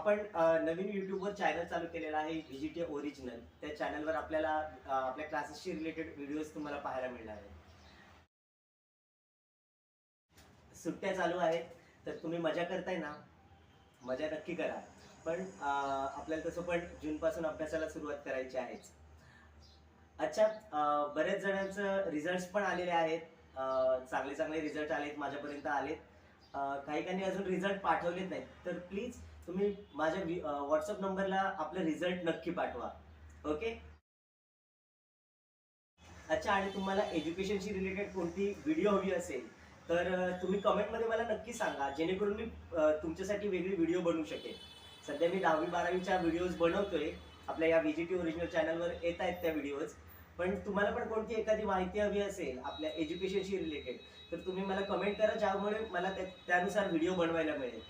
आपण नवीन YouTubeवर चॅनल चालू केलेला आहे व्हीजीटी ओरिजिनल. त्या चॅनलवर आपल्याला आपल्या क्लासेसशी रिलेटेड व्हिडिओज तुम्हाला पाहायला मिळणार आहेत. सुट्ट्या चालू आहेत, तर तुम्ही मजा करताय ना? मजा नक्की करा. पण आपल्याला तसं पण जूनपासून अभ्यासाला सुरुवात करायची आहेच. अच्छा, बऱ्याच जणांचं रिझल्ट्स पण आलेले आहेत. चांगले चांगले रिझल्ट आलेत, माझ्यापर्यंत आलेत. काही अजून रिझल्ट पाठवलेत नाहीत. तर प्लीज तुम्ही माझ्या WhatsApp नंबरला आपले रिझल्ट नक्की पाठवा. ओके? अच्छा, आणि तुम्हाला एज्युकेशनशी रिलेटेड कोणती व्हिडिओ हवी असेल, तर तुम्ही कमेंटमध्ये मला नक्की सांगा, जेणेकरून मी तुमच्यासाठी वेगळी व्हिडिओ बनवू शकेन. सध्या मी 10वी-12वीच्या व्हिडिओज बनवतोय. आपल्या या व्हीजीटी ओरिजिनल चॅनलवर येत आहेत त्या व्हिडिओज. पण तुम्हाला पण कोणती एखादी माहिती हवी असेल आपल्या एज्युकेशनशी रिलेटेड, तर तुम्ही मला कमेंट करा, ज्यामुळे मला त्यानुसार व्हिडिओ बनवायला मिळेल.